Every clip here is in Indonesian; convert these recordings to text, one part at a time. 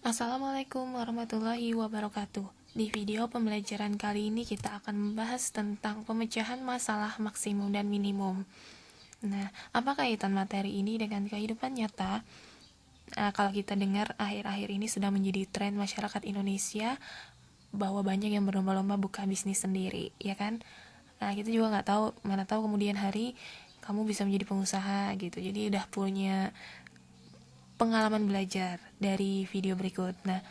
Assalamualaikum warahmatullahi wabarakatuh. Di video pembelajaran kali ini kita akan membahas tentang pemecahan masalah maksimum dan minimum. Nah, apa kaitan materi ini dengan kehidupan nyata? Kalau kita dengar akhir-akhir ini sedang menjadi tren masyarakat Indonesia bahwa banyak yang berlomba-lomba buka bisnis sendiri, ya kan? Nah, kita juga nggak tahu, mana tahu kemudian hari kamu bisa menjadi pengusaha gitu. Jadi udah punya pengalaman belajar dari video berikut. Nah,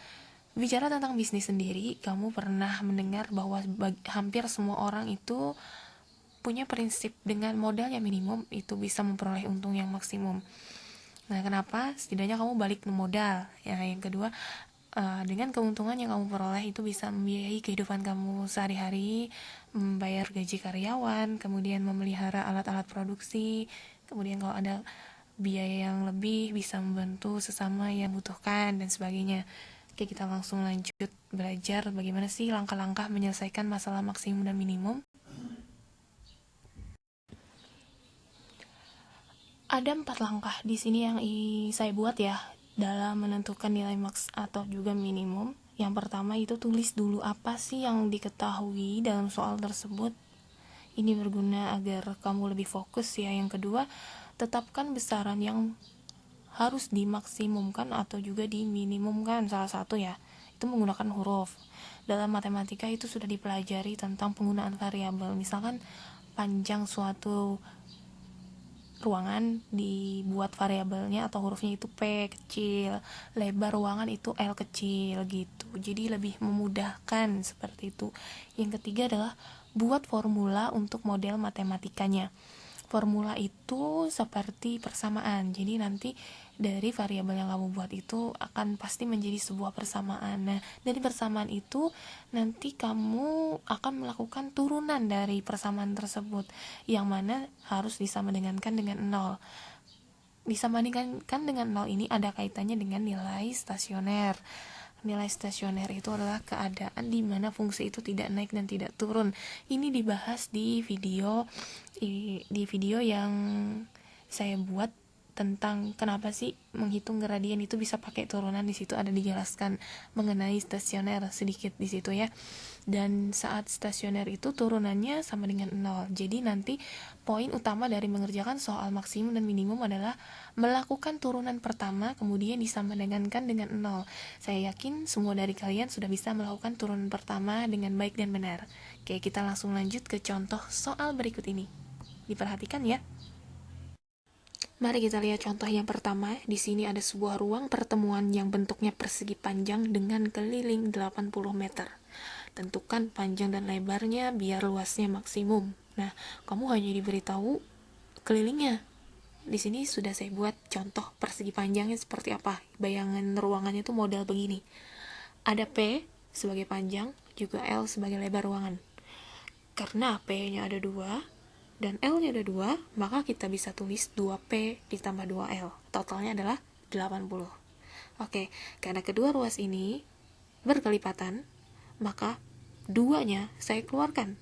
bicara tentang bisnis sendiri, kamu pernah mendengar bahwa hampir semua orang itu punya prinsip dengan modal yang minimum itu bisa memperoleh untung yang maksimum. Nah, kenapa? Setidaknya kamu balik ke modal. Ya, yang kedua, dengan keuntungan yang kamu peroleh itu bisa membiayai kehidupan kamu sehari-hari, membayar gaji karyawan, kemudian memelihara alat-alat produksi, kemudian kalau ada biaya yang lebih bisa membantu sesama yang butuhkan dan sebagainya. Oke, kita langsung lanjut belajar bagaimana sih langkah-langkah menyelesaikan masalah maksimum dan minimum. Ada 4 langkah di sini yang saya buat ya dalam menentukan nilai maks atau juga minimum. Yang pertama itu tulis dulu apa sih yang diketahui dalam soal tersebut. Ini berguna agar kamu lebih fokus ya. Yang kedua, tetapkan besaran yang harus dimaksimumkan atau juga diminimumkan, salah satu ya itu menggunakan huruf. Dalam matematika itu sudah dipelajari tentang penggunaan variabel. Misalkan panjang suatu ruangan dibuat variabelnya atau hurufnya itu P kecil, lebar ruangan itu L kecil gitu. Jadi lebih memudahkan seperti itu. Yang ketiga adalah buat formula untuk model matematikanya. Formula itu seperti persamaan. Jadi nanti dari variabel yang kamu buat itu akan pasti menjadi sebuah persamaan. Nah, dari persamaan itu nanti kamu akan melakukan turunan dari persamaan tersebut yang mana harus disamadengankan dengan 0. Disambandingkan dengan 0 ini ada kaitannya dengan nilai stasioner. Nilai stasioner itu adalah keadaan di mana fungsi itu tidak naik dan tidak turun. Ini dibahas di video yang saya buat tentang kenapa sih menghitung gradien itu bisa pakai turunan. Di situ ada dijelaskan mengenai stasioner sedikit di situ ya. Dan saat stasioner itu turunannya sama dengan 0. Jadi nanti poin utama dari mengerjakan soal maksimum dan minimum adalah melakukan turunan pertama kemudian disambandingkan dengan 0. Saya yakin semua dari kalian sudah bisa melakukan turunan pertama dengan baik dan benar. Oke, kita langsung lanjut ke contoh soal berikut ini. Diperhatikan ya. Mari kita lihat contoh yang pertama. Di sini ada sebuah ruang pertemuan yang bentuknya persegi panjang dengan keliling 80 meter. Tentukan panjang dan lebarnya biar luasnya maksimum. Nah, kamu hanya diberitahu kelilingnya. Di sini sudah saya buat contoh persegi panjangnya seperti apa. Bayangan ruangannya itu model begini. Ada P sebagai panjang, juga L sebagai lebar ruangan. Karena P-nya ada 2 dan L-nya ada 2, maka kita bisa tulis 2P ditambah 2L. Totalnya adalah 80. Oke, karena kedua ruas ini berkelipatan, maka 2-nya saya keluarkan.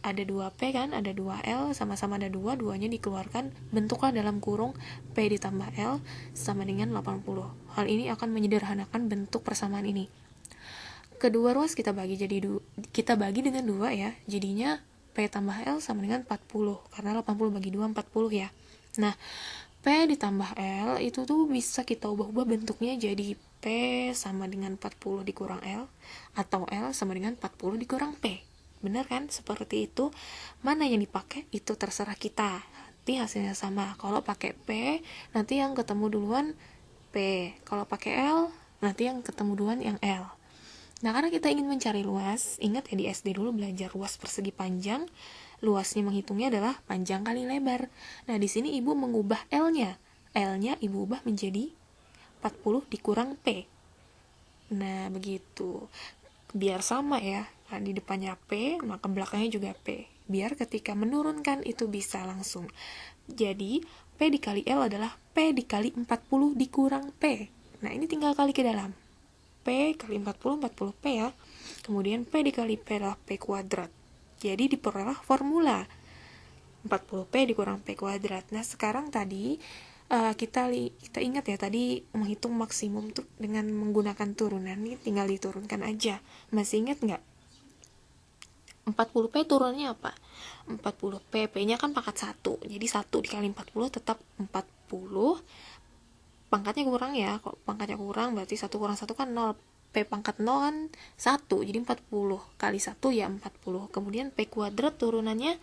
Ada 2P kan, ada 2L, sama-sama ada 2, 2-nya dikeluarkan, bentuklah dalam kurung P ditambah L sama dengan 80. Hal ini akan menyederhanakan bentuk persamaan ini. Kedua ruas kita bagi dengan 2 ya. Jadinya P tambah L sama dengan 40, karena 80 bagi 2, 40 ya. Nah, P ditambah L itu tuh bisa kita ubah-ubah bentuknya jadi P sama dengan 40 dikurang L, atau L sama dengan 40 dikurang P. Benar kan? Seperti itu. Mana yang dipakai itu terserah kita. Nanti hasilnya sama. Kalau pakai P, nanti yang ketemu duluan P. Kalau pakai L, nanti yang ketemu duluan yang L. Nah, karena kita ingin mencari luas, ingat ya di SD dulu belajar luas persegi panjang, luasnya menghitungnya adalah panjang kali lebar. Nah, di sini ibu mengubah L-nya. L-nya ibu ubah menjadi 40 dikurang P. Nah, begitu. Biar sama ya, di depannya P, maka belakangnya juga P. Biar ketika menurunkan itu bisa langsung. Jadi, P dikali L adalah P dikali 40 dikurang P. Nah, ini tinggal kali ke dalam. P kali 40, 40P ya. Kemudian P dikali P adalah P kuadrat. Jadi diperolehlah formula 40P dikurang P kuadrat. Nah, sekarang tadi kita ingat ya tadi menghitung maksimum tuh dengan menggunakan turunan, nih tinggal diturunkan aja. Masih ingat nggak? 40P turunnya apa? 40P, P-nya kan pangkat 1, jadi 1 dikali 40 tetap 40. Pangkatnya kurang ya, kalau pangkatnya kurang berarti 1 kurang 1 kan 0. P pangkat 0 kan 1, jadi 40 kali 1 ya 40. Kemudian P kuadrat turunannya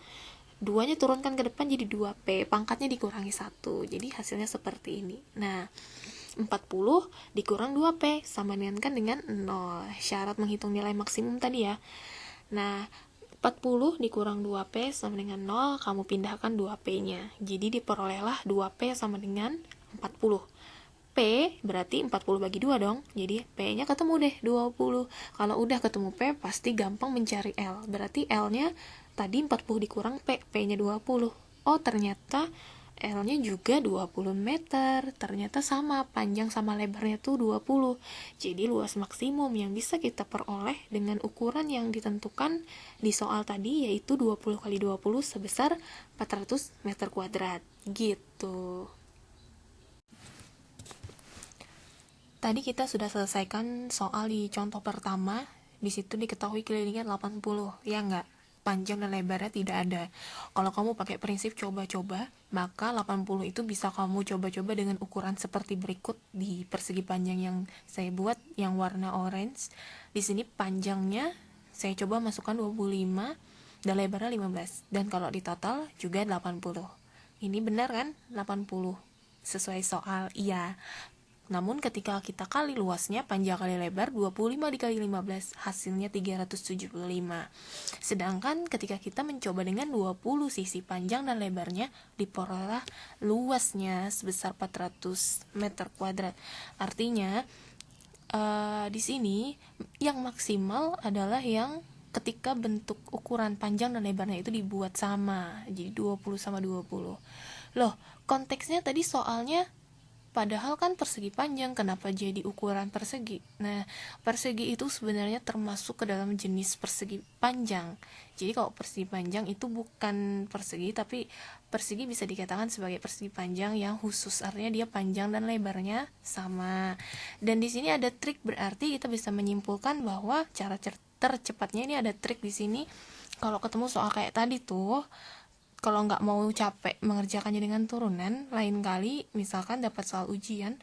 2-nya turunkan ke depan jadi 2P, pangkatnya dikurangi 1, jadi hasilnya seperti ini. Nah, 40 dikurang 2P sama dengan 0. Syarat menghitung nilai maksimum tadi ya. Nah, 40 dikurang 2P sama dengan 0, kamu pindahkan 2P-nya. Jadi diperolehlah 2P sama dengan 40. P berarti 40 bagi 2 dong. Jadi P-nya ketemu deh 20. Kalau udah ketemu P, pasti gampang mencari L. Berarti L-nya tadi 40 dikurang P, P-nya 20. Oh, ternyata L-nya juga 20 meter. Ternyata sama, panjang sama lebarnya tuh 20. Jadi luas maksimum yang bisa kita peroleh dengan ukuran yang ditentukan di soal tadi yaitu 20 kali 20 sebesar 400 meter kuadrat. Gitu. Tadi kita sudah selesaikan soal di contoh pertama. Di situ diketahui kelilingnya 80, ya nggak? Panjang dan lebarnya tidak ada. Kalau kamu pakai prinsip coba-coba, maka 80 itu bisa kamu coba-coba dengan ukuran seperti berikut di persegi panjang yang saya buat yang warna orange. Di sini panjangnya saya coba masukkan 25 dan lebarnya 15. Dan kalau di total juga 80. Ini benar kan? 80. Sesuai soal, iya. Namun ketika kita kali luasnya panjang kali lebar 25 dikali 15 hasilnya 375. Sedangkan ketika kita mencoba dengan 20 sisi panjang dan lebarnya diperoleh luasnya sebesar 400 meter kuadrat. Artinya di sini yang maksimal adalah yang ketika bentuk ukuran panjang dan lebarnya itu dibuat sama. Jadi 20 sama 20. Loh, konteksnya tadi soalnya padahal kan persegi panjang, kenapa jadi ukuran persegi? Nah, persegi itu sebenarnya termasuk ke dalam jenis persegi panjang. Jadi kalau persegi panjang itu bukan persegi, tapi persegi bisa dikatakan sebagai persegi panjang yang khusus, artinya dia panjang dan lebarnya sama. Dan di sini ada trik, berarti kita bisa menyimpulkan bahwa cara tercepatnya ini ada trik di sini. Kalau ketemu soal kayak tadi tuh, kalau nggak mau capek mengerjakannya dengan turunan, lain kali misalkan dapat soal ujian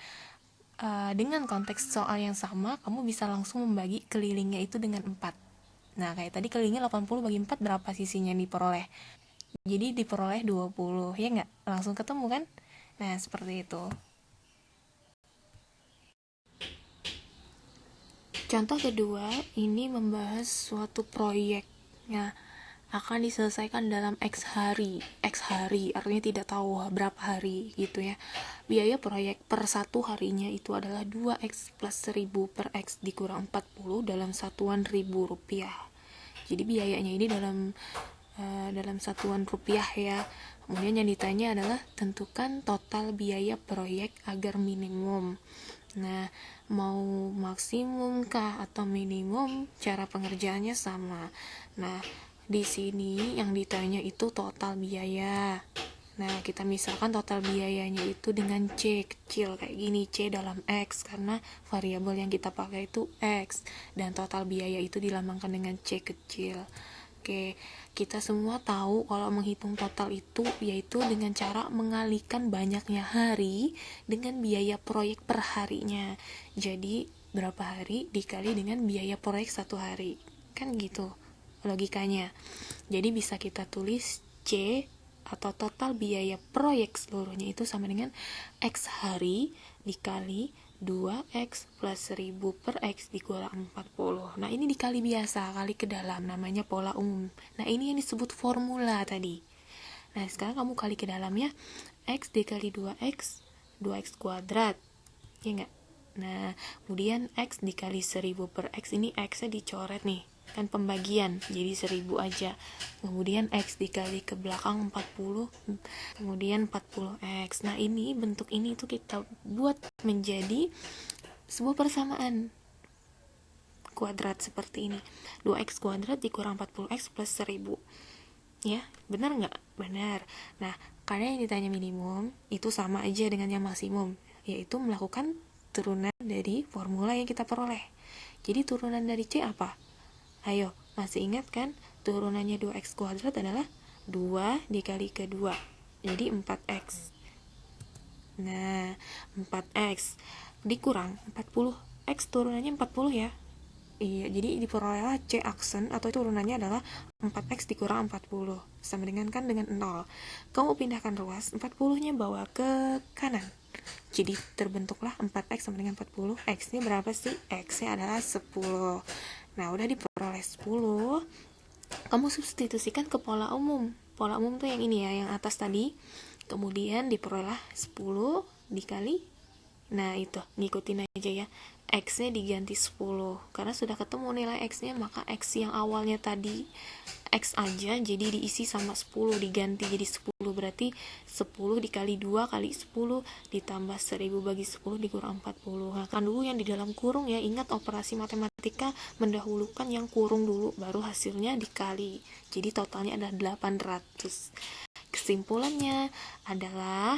dengan konteks soal yang sama, kamu bisa langsung membagi kelilingnya itu dengan 4. Nah, kayak tadi kelilingnya 80 bagi 4 berapa sisinya yang diperoleh? Jadi diperoleh 20, ya nggak? Langsung ketemu kan? Nah, seperti itu. Contoh kedua, ini membahas suatu proyek. Nah, akan diselesaikan dalam X hari artinya tidak tahu berapa hari gitu ya. Biaya proyek per satu harinya itu adalah 2x plus 1000 per x dikurang 40 dalam satuan ribu rupiah. Jadi biayanya ini dalam satuan rupiah ya. Kemudian yang ditanya adalah tentukan total biaya proyek agar minimum. Nah, mau maksimum kah atau minimum, cara pengerjaannya sama. Nah, di sini yang ditanya itu total biaya. Nah, kita misalkan total biayanya itu dengan C kecil kayak gini, C dalam X, karena variabel yang kita pakai itu X, dan total biaya itu dilambangkan dengan C kecil. Oke, kita semua tahu kalau menghitung total itu yaitu dengan cara mengalihkan banyaknya hari dengan biaya proyek per harinya. Jadi, berapa hari dikali dengan biaya proyek satu hari. Kan gitu logikanya. Jadi bisa kita tulis C atau total biaya proyek seluruhnya itu sama dengan X hari dikali 2x plus 1000 per x dikurang 40. Nah, ini dikali biasa, kali ke dalam, namanya pola umum. Nah, ini yang disebut formula tadi. Nah, sekarang kamu kali ke dalamnya, x dikali 2x, 2x kuadrat, ya enggak? Nah, kemudian x dikali 1000 per x, ini x-nya dicoret nih, kan pembagian, jadi 1000 aja. Kemudian x dikali ke belakang 40, kemudian 40x. Nah, ini bentuk ini itu kita buat menjadi sebuah persamaan kuadrat seperti ini. 2x kuadrat dikurang 40x plus 1000. Ya, benar nggak? Benar. Nah, Karena yang ditanya minimum itu sama aja dengan yang maksimum, yaitu melakukan turunan dari formula yang kita peroleh. Jadi turunan dari C apa? Ayo, masih ingat kan? Turunannya 2x kuadrat adalah 2 dikali ke 2, jadi 4x. Nah, 4x dikurang 40x, turunannya 40 ya. Iya, jadi diperolehlah C aksen atau turunannya adalah 4x dikurang 40 sama dengan kan dengan 0. Kamu pindahkan ruas, 40-nya bawa ke kanan. Jadi terbentuklah 4x sama dengan 40. X-nya berapa sih? X-nya adalah 10. Nah, udah diperoleh 10. Kamu substitusikan ke pola umum. Pola umum tuh yang ini ya, yang atas tadi. Kemudian diperoleh 10 dikali. Nah, itu ngikutin aja ya. X-nya diganti 10. Karena sudah ketemu nilai X-nya, maka X yang awalnya tadi X aja, jadi diisi sama 10, diganti jadi 10. Berarti 10 dikali 2 kali 10 ditambah 1000 bagi 10 dikurang 40. Nah, kan dulu yang di dalam kurung ya. Ingat operasi matematika mendahulukan yang kurung dulu, baru hasilnya dikali. Jadi totalnya adalah 800. Kesimpulannya adalah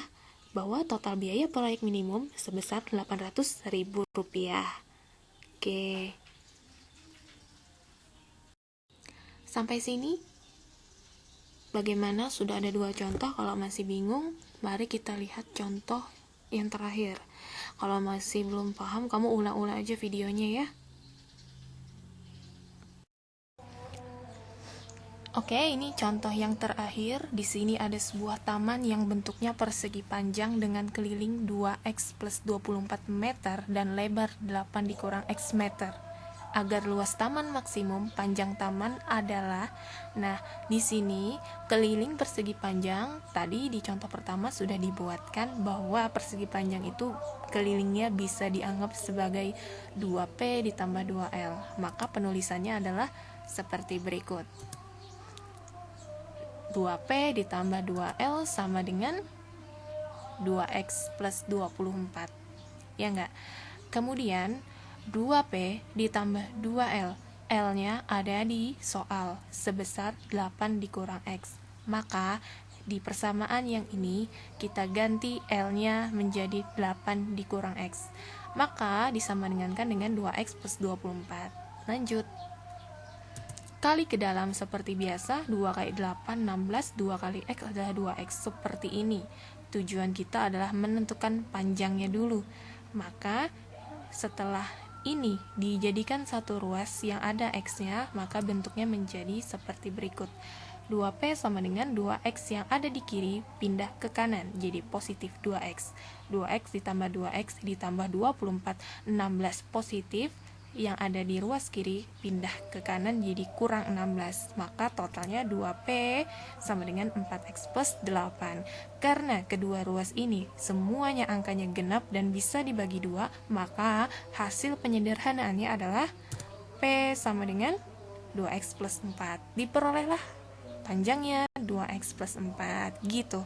bahwa total biaya proyek minimum sebesar Rp800.000. Oke. Sampai sini bagaimana? Sudah ada 2 contoh. Kalau masih bingung, mari kita lihat contoh yang terakhir. Kalau masih belum paham, kamu ulang-ulang aja videonya ya. Oke, ini contoh yang terakhir. Di sini ada sebuah taman yang bentuknya persegi panjang dengan keliling 2x plus 24 meter dan lebar 8 dikurang x meter. Agar luas taman maksimum, panjang taman adalah, nah, di sini keliling persegi panjang, tadi di contoh pertama sudah dibuatkan bahwa persegi panjang itu kelilingnya bisa dianggap sebagai 2P ditambah 2L. Maka penulisannya adalah seperti berikut. 2P ditambah 2L sama dengan 2X plus 24. Ya enggak? Kemudian 2P ditambah 2L. L-nya ada di soal sebesar 8 dikurang X. Maka di persamaan yang ini kita ganti L-nya menjadi 8 dikurang X. Maka disamadengankan dengan 2X plus 24. Lanjut. Kali ke dalam seperti biasa, 2 kali 8, 16, 2 kali X adalah 2X, seperti ini. Tujuan kita adalah menentukan panjangnya dulu. Maka, setelah ini dijadikan satu ruas yang ada X-nya, maka bentuknya menjadi seperti berikut. 2P sama dengan 2X yang ada di kiri pindah ke kanan, jadi positif 2X. 2X ditambah 2X ditambah 24, 16 positif. Yang ada di ruas kiri pindah ke kanan jadi kurang 16. Maka totalnya 2P sama dengan 4X plus 8. Karena kedua ruas ini semuanya angkanya genap dan bisa dibagi 2, maka hasil penyederhanaannya adalah P sama dengan 2X plus 4. Diperolehlah panjangnya 2X plus 4 gitu.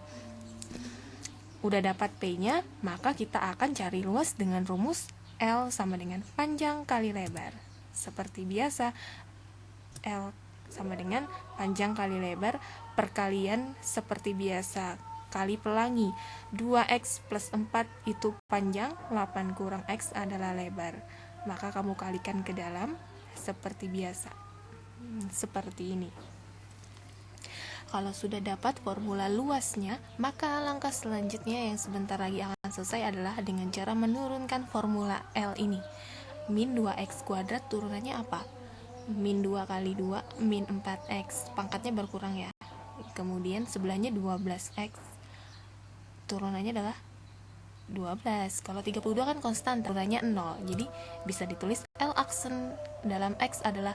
Udah dapat P-nya, maka kita akan cari luas dengan rumus L sama dengan panjang kali lebar. Seperti biasa, L sama dengan panjang kali lebar, perkalian seperti biasa, kali pelangi. 2X plus 4 itu panjang, 8 kurang X adalah lebar. Maka kamu kalikan ke dalam seperti biasa. Seperti ini. Kalau sudah dapat formula luasnya, maka langkah selanjutnya yang sebentar lagi akan selesai adalah dengan cara menurunkan formula L ini. Min 2x kuadrat turunannya apa? Min 2 kali 2, min 4x. Pangkatnya berkurang ya. Kemudian sebelahnya 12x. Turunannya adalah 12. Kalau 32 kan konstan, turunannya 0. Jadi bisa ditulis L aksen dalam X adalah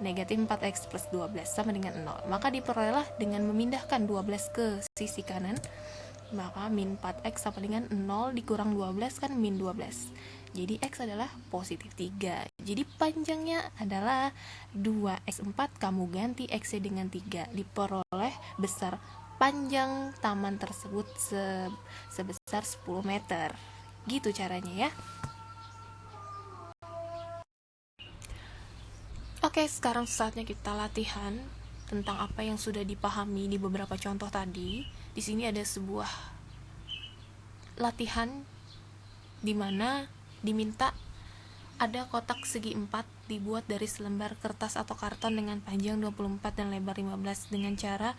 negatif 4x plus 12 sama dengan 0. Maka diperolehlah dengan memindahkan 12 ke sisi kanan. Maka min 4x sama dengan 0 dikurang 12 kan min 12. Jadi x adalah positif 3. Jadi panjangnya adalah 2x4. Kamu ganti x dengan 3. Diperoleh besar panjang taman tersebut sebesar 10 meter. Gitu caranya ya. Oke, sekarang saatnya kita latihan tentang apa yang sudah dipahami di beberapa contoh tadi, di sini ada sebuah latihan di mana diminta ada kotak segi 4 dibuat dari selembar kertas atau karton dengan panjang 24 dan lebar 15 dengan cara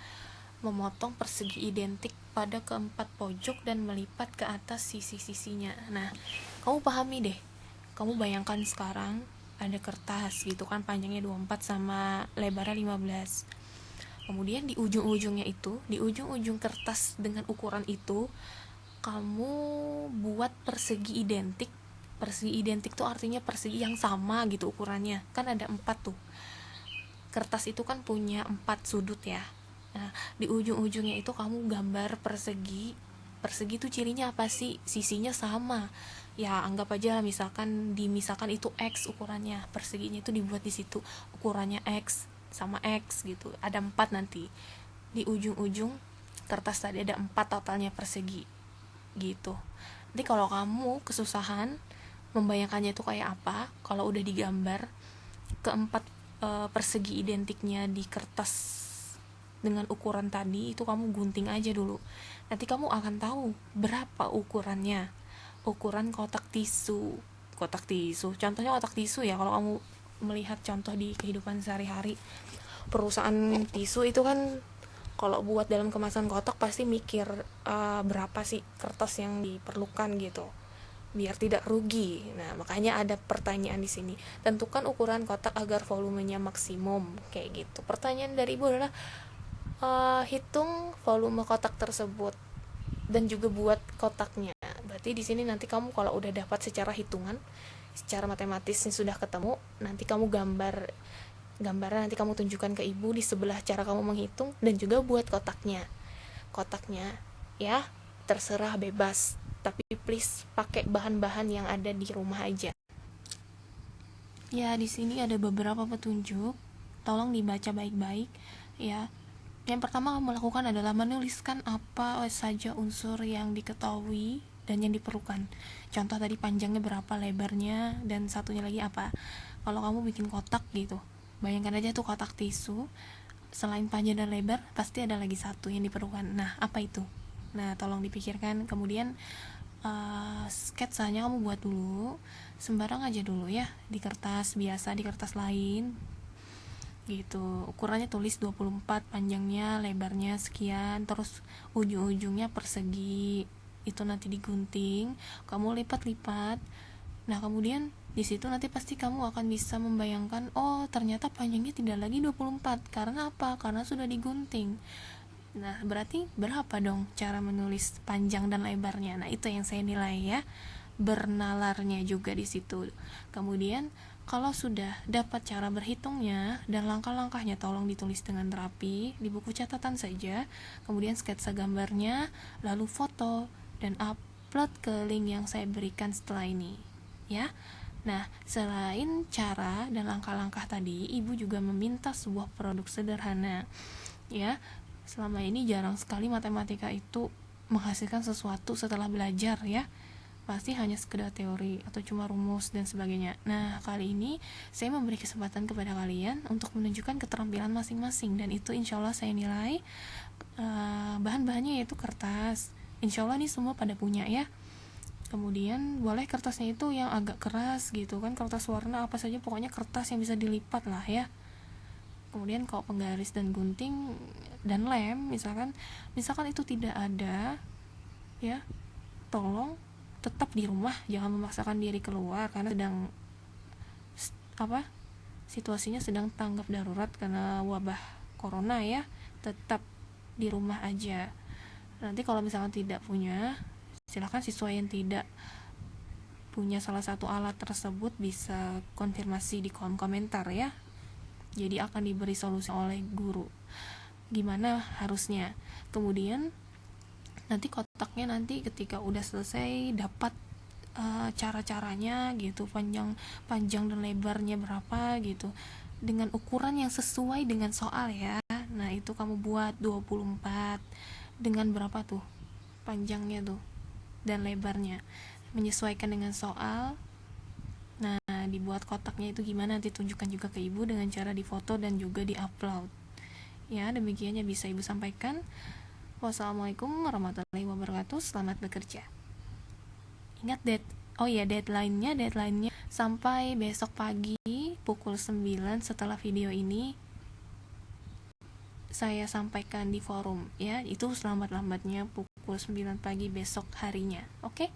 memotong persegi identik pada keempat pojok dan melipat ke atas sisi-sisinya. Nah, kamu pahami deh. Kamu bayangkan sekarang ada kertas gitu kan, panjangnya 24 sama lebarnya 15. Kemudian di ujung-ujungnya itu, di ujung-ujung kertas dengan ukuran itu, kamu buat persegi identik. Persegi identik tuh artinya persegi yang sama gitu ukurannya. Kan ada 4 tuh. Kertas itu kan punya 4 sudut ya. Nah, di ujung-ujungnya itu kamu gambar persegi. Persegi itu cirinya apa sih? Sisinya sama. Ya, anggap aja misalkan itu X ukurannya. Perseginya itu dibuat di situ. Ukurannya X sama X gitu. Ada 4 nanti. Di ujung-ujung kertas tadi ada 4 totalnya persegi. Gitu. Nanti kalau kamu kesusahan membayangkannya itu kayak apa, kalau udah digambar keempat persegi identiknya di kertas dengan ukuran tadi, itu kamu gunting aja dulu. Nanti kamu akan tahu berapa ukurannya. Ukuran kotak tisu. Contohnya kotak tisu ya, kalau kamu melihat contoh di kehidupan sehari-hari. Perusahaan tisu itu kan kalau buat dalam kemasan kotak pasti mikir berapa sih kertas yang diperlukan gitu, biar tidak rugi. Nah, makanya ada pertanyaan di sini. Tentukan ukuran kotak agar volumenya maksimum, kayak gitu. Pertanyaan dari Ibu adalah hitung volume kotak tersebut dan juga buat kotaknya. Berarti di sini nanti kamu kalau udah dapat secara hitungan, secara matematisnya sudah ketemu, nanti kamu gambaran nanti kamu tunjukkan ke Ibu di sebelah cara kamu menghitung dan juga buat kotaknya ya, terserah bebas, tapi please pakai bahan-bahan yang ada di rumah aja. Ya, di sini ada beberapa petunjuk, tolong dibaca baik-baik ya. Yang pertama kamu lakukan adalah menuliskan apa saja unsur yang diketahui dan yang diperlukan. Contoh tadi panjangnya berapa, lebarnya, dan satunya lagi apa. Kalau kamu bikin kotak gitu, bayangkan aja tuh kotak tisu, selain panjang dan lebar pasti ada lagi satu yang diperlukan. Nah, apa itu? Nah, tolong dipikirkan. Kemudian sketsanya kamu buat dulu sembarang aja dulu ya, di kertas biasa, di kertas lain gitu. Ukurannya tulis 24, panjangnya, lebarnya sekian, terus ujung-ujungnya persegi. Itu nanti digunting, kamu lipat-lipat. Nah, kemudian di situ nanti pasti kamu akan bisa membayangkan, oh, ternyata panjangnya tidak lagi 24. Karena apa? Karena sudah digunting. Nah, berarti berapa dong cara menulis panjang dan lebarnya? Nah, itu yang saya nilai ya. Bernalarnya juga di situ. Kemudian kalau sudah dapat cara berhitungnya dan langkah-langkahnya, tolong ditulis dengan rapi di buku catatan saja. Kemudian sketsa gambarnya, lalu foto dan upload ke link yang saya berikan setelah ini ya. Nah, selain cara dan langkah-langkah tadi, Ibu juga meminta sebuah produk sederhana ya. Selama ini jarang sekali matematika itu menghasilkan sesuatu setelah belajar ya, pasti hanya sekedar teori atau cuma rumus dan sebagainya. Nah, kali ini saya memberi kesempatan kepada kalian untuk menunjukkan keterampilan masing-masing, dan itu insya Allah saya nilai bahan-bahannya yaitu kertas. Insya Allah ini semua pada punya ya. Kemudian boleh kertasnya itu yang agak keras gitu kan, kertas warna apa saja, pokoknya kertas yang bisa dilipat lah ya. Kemudian kalau penggaris dan gunting dan lem misalkan itu tidak ada ya, tolong tetap di rumah, jangan memaksakan diri keluar karena sedang situasinya sedang tanggap darurat karena wabah corona ya. Tetap di rumah aja. Nanti kalau misalkan tidak punya, silakan siswa yang tidak punya salah satu alat tersebut bisa konfirmasi di kolom komentar ya. Jadi akan diberi solusi oleh guru gimana harusnya. Kemudian nanti kotaknya nanti ketika udah selesai dapat cara-caranya gitu, panjang dan lebarnya berapa gitu, dengan ukuran yang sesuai dengan soal ya. Nah, itu kamu buat 24 dengan berapa tuh panjangnya tuh dan lebarnya, menyesuaikan dengan soal. Nah, dibuat kotaknya itu gimana nanti tunjukkan juga ke Ibu dengan cara difoto dan juga diupload Ya, demikian yang bisa Ibu sampaikan. Wassalamualaikum warahmatullahi wabarakatuh. Selamat bekerja. Ingat deadline-nya sampai besok pagi pukul 9 setelah video ini saya sampaikan di forum ya. Itu selambat-lambatnya pukul 9 pagi besok harinya. Oke?